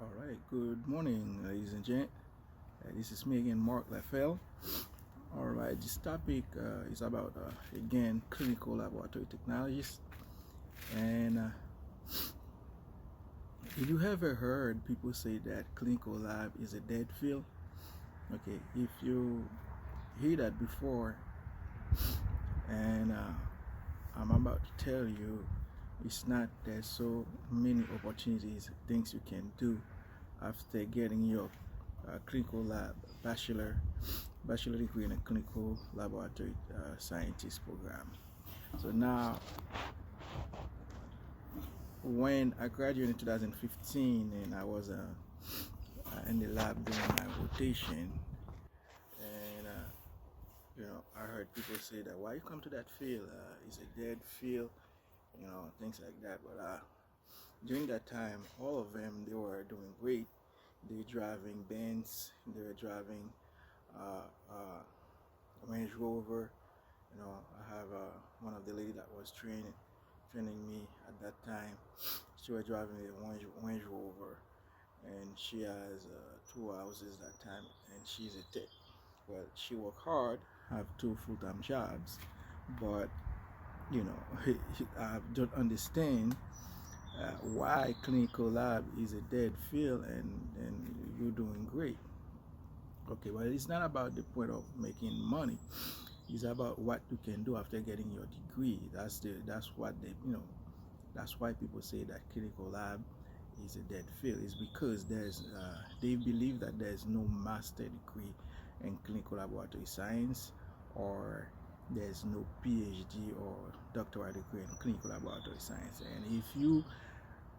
All right, good morning, ladies and gents. This is me again, Marc Lafaille. All right, this topic is about, again, clinical laboratory technologies. And if you ever heard people say that clinical lab is a dead field, okay, if you hear that before, and I'm about to tell you, it's not, there's so many opportunities, things you can do after getting your clinical lab bachelor degree in a clinical laboratory scientist program. So now, when I graduated in 2015, and I was in the lab doing my rotation, and I heard people say that why you come to that field, it's a dead field, things like that. But during that time, all of them, they were doing great. They were driving Benz, they were driving Range Rover. I have one of the lady that was training me at that time. She was driving a Range Rover, and she has two houses that time, and she's a tech. Well, she worked hard, have two full-time jobs, but I don't understand why clinical lab is a dead field and you're doing great. Okay, well, it's not about the point of making money. It's about what you can do after getting your degree. That's why people say that clinical lab is a dead field. It's because they believe that there's no master degree in clinical laboratory science, or there's no PhD or doctoral degree in clinical laboratory science. And if you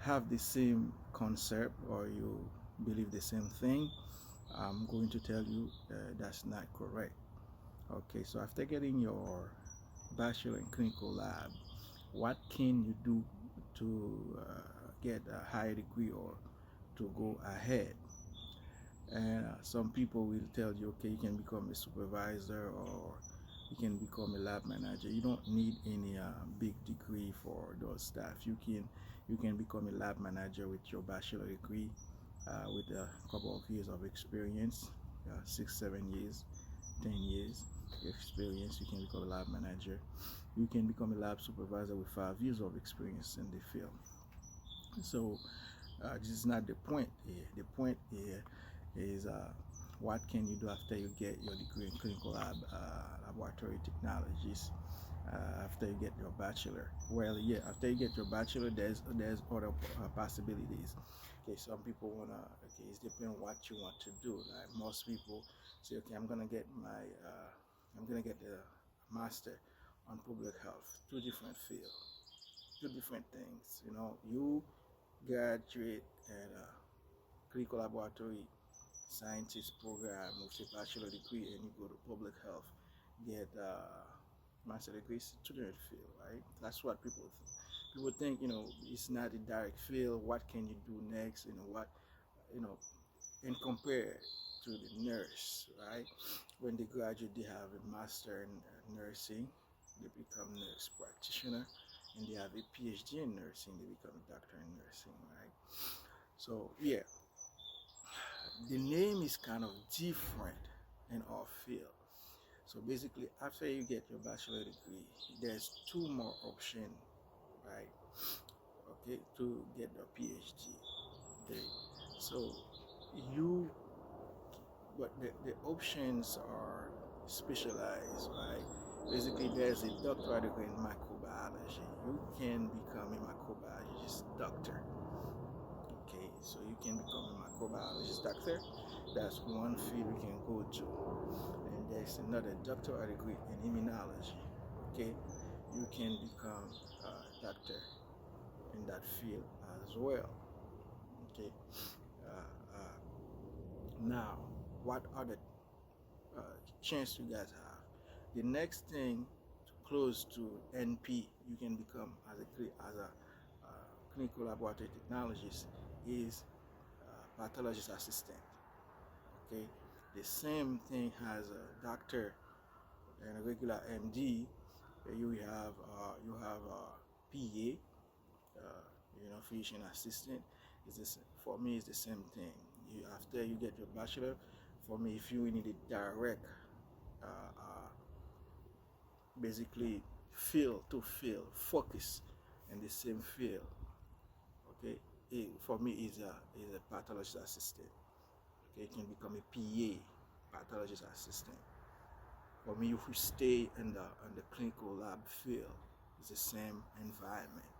have the same concept or you believe the same thing, I'm going to tell you that's not correct. Okay, so after getting your bachelor in clinical lab, what can you do to get a higher degree or to go ahead? And some people will tell you, okay, you can become a supervisor or you can become a lab manager. You don't need any big degree for those stuff. You can become a lab manager with your bachelor degree, with a couple of years of experience, 6, 7 years, 10 years experience. You can become a lab manager. You can become a lab supervisor with 5 years of experience in the field. So this is not the point here. The point here is what can you do after you get your degree in clinical laboratory technologies, after you get your bachelor. Well, yeah, after you get your bachelor, there's other possibilities. Okay, some people it's depending on what you want to do. Like most people say, okay, I'm gonna get the master on public health. Two different fields, two different things. You graduate at a clinical laboratory scientist program with a bachelor degree, and you go to public health, get master degree. It's a different field, right? That's what people think. People think, it's not a direct field. What can you do next? And compare to the nurse, right? When they graduate, they have a master in nursing, they become nurse practitioner, and they have a PhD in nursing, they become a doctor in nursing, right? So yeah, the name is kind of different in our field. So basically, after you get your bachelor degree, there's two more options, right? Okay, to get your PhD. Okay, so you but the options are specialized, right? Basically, there's a doctorate degree in microbiology. You can become a microbiologist doctor. Okay, so you can become a microbiologist doctor. That's one field you can go to. And there's another doctorate degree in immunology. Okay, you can become a doctor in that field as well. Okay, now what other chance you guys have? The next thing, close to NP, you can become as a clinical laboratory technologist, is pathologist assistant. Okay, the same thing as a doctor and a regular MD. You have PA, physician assistant, It's this for me. It's the same thing. After you get your bachelor, for me, if you need a direct, uh, uh, basically field focus in the same field. Okay, for me is a pathologist assistant. Okay, you can become a PA, pathologist assistant. For me, if you stay in the clinical lab field, it's the same environment.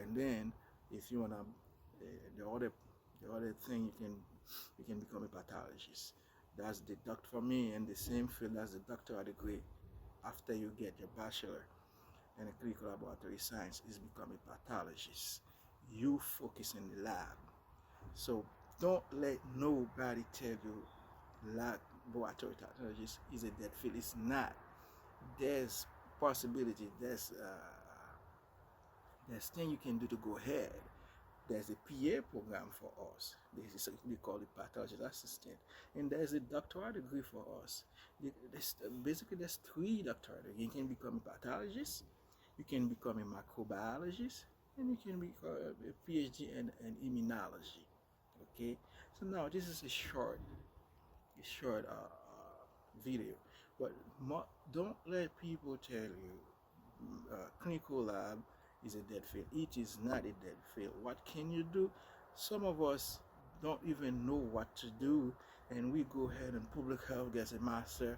And then if you wanna, the other thing you can become a pathologist. That's the doctor for me in the same field as the doctorate degree. After you get your bachelor in a clinical laboratory science, is become a pathologist. You focus in the lab. So don't let nobody tell you laboratory technologist is a dead field. It's not. There's possibility. There's thing you can do to go ahead. There's a PA program for us. This is we call it pathologist assistant, and there's a doctoral degree for us. Basically, there's three doctoral degrees. You can become a pathologist, you can become a microbiologist, and you can become a PhD in immunology. Okay, so now this is a short video, but don't let people tell you clinical lab is a dead field. It is not a dead field. What can you do? Some of us don't even know what to do, and we go ahead and public health gets a master,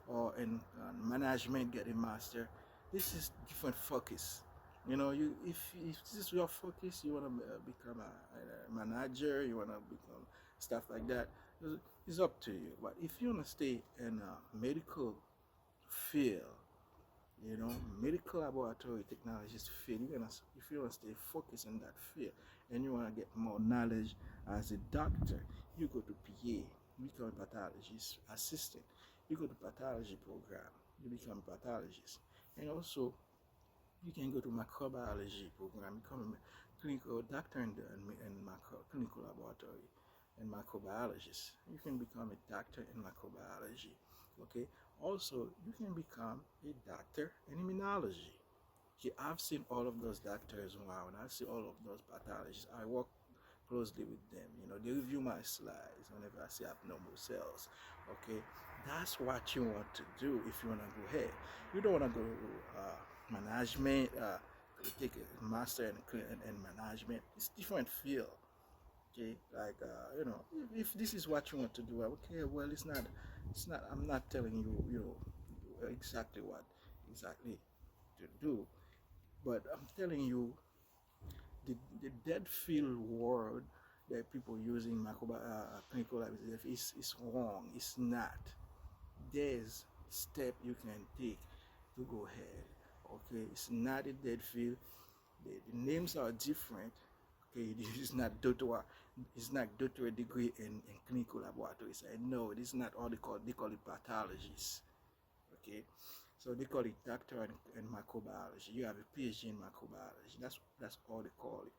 or in management get a master. This is different focus. If this is your focus, you want to become a manager, you want to become stuff like that. It's up to you. But if you want to stay in a medical field, medical laboratory technologist field, if you want to stay focused in that field and you want to get more knowledge as a doctor, you go to PA, you become a pathologist assistant. You go to pathology program, you become a pathologist. And also, you can go to microbiology program, become a clinical doctor in clinical laboratory and microbiologist. You can become a doctor in microbiology. Okay. Also, you can become a doctor in immunology. Okay, I've seen all of those doctors wow, and I see all of those pathologists. I work closely with them. They review my slides whenever I see abnormal cells. Okay, that's what you want to do if you want to go ahead. You don't want to go management, take a master in management. It's different field. Okay, like if this is what you want to do, okay, well, it's not. I'm not telling you, exactly what exactly to do, but I'm telling you the dead field word that people using clinical lab is wrong. It's not. There's step you can take to go ahead. Okay, it's not a dead field. The names are different. Okay, this is not doctor. It's not doctorate degree in clinical laboratories. I know this is not all they call it pathologists. Okay, so they call it doctor in microbiology. You have a PhD in microbiology. That's all they call it.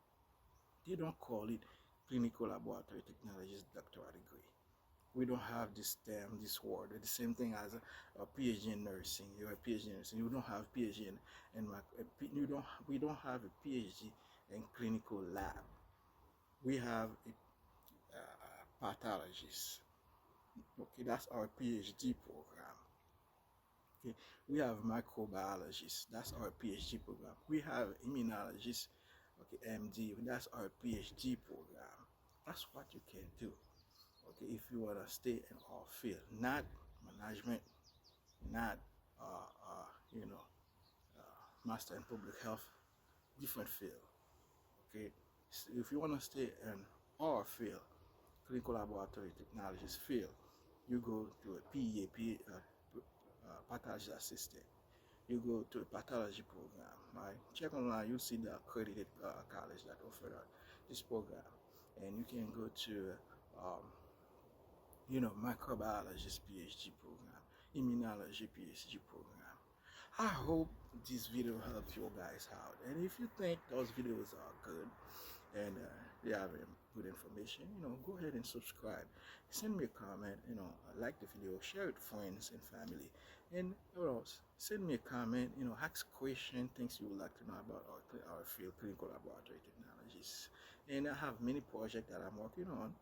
They don't call it clinical laboratory technologist doctorate degree. We don't have this term, this word. It's the same thing as a PhD in nursing. You're a PhD in nursing. You don't have PhD we don't have a PhD in clinical lab. We have a pathologist. Okay, that's our PhD program. Okay, we have microbiologists. That's our PhD program. We have immunologists. Okay, MD. That's our PhD program. That's what you can do. Okay, if you want to stay in our field, not management, not uh, uh, you know master in public health, different field. Okay, so if you want to stay in our field, clinical laboratory technologies field, you go to a pathology assistant. You go to a pathology program. Right? Check online, you see the accredited college that offer this program, and you can go to um, microbiologist PhD program, immunology PhD program. I hope this video helped you guys out. And if you think those videos are good and they have good information, go ahead and subscribe. Send me a comment, like the video, share it with friends and family. And send me a comment, ask question, things you would like to know about our field, clinical laboratory technologies. and I have many projects that I'm working on.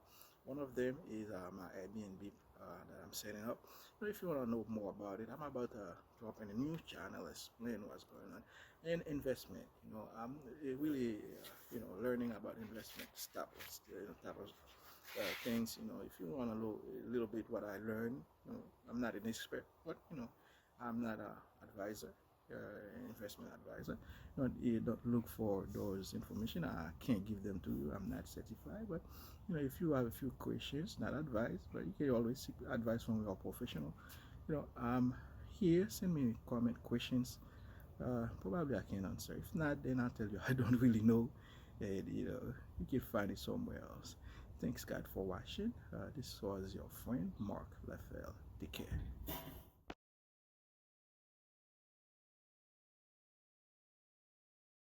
One of them is my Airbnb that I'm setting up. If you want to know more about it, I'm about to drop in a new channel, explain what's going on, and investment. I'm really, learning about investment type of things. If you want to know a little bit what I learned, I'm not an expert, but I'm not an advisor, investment advisor. You don't look for those information. I can't give them to you. I'm not certified, but if you have a few questions, not advice, but you can always seek advice from your professional. I'm here. Send me comment questions. Probably I can answer. If not, then I'll tell you I don't really know, and you can find it somewhere else. Thanks God for watching. This was your friend Marc Lafaille. Take care.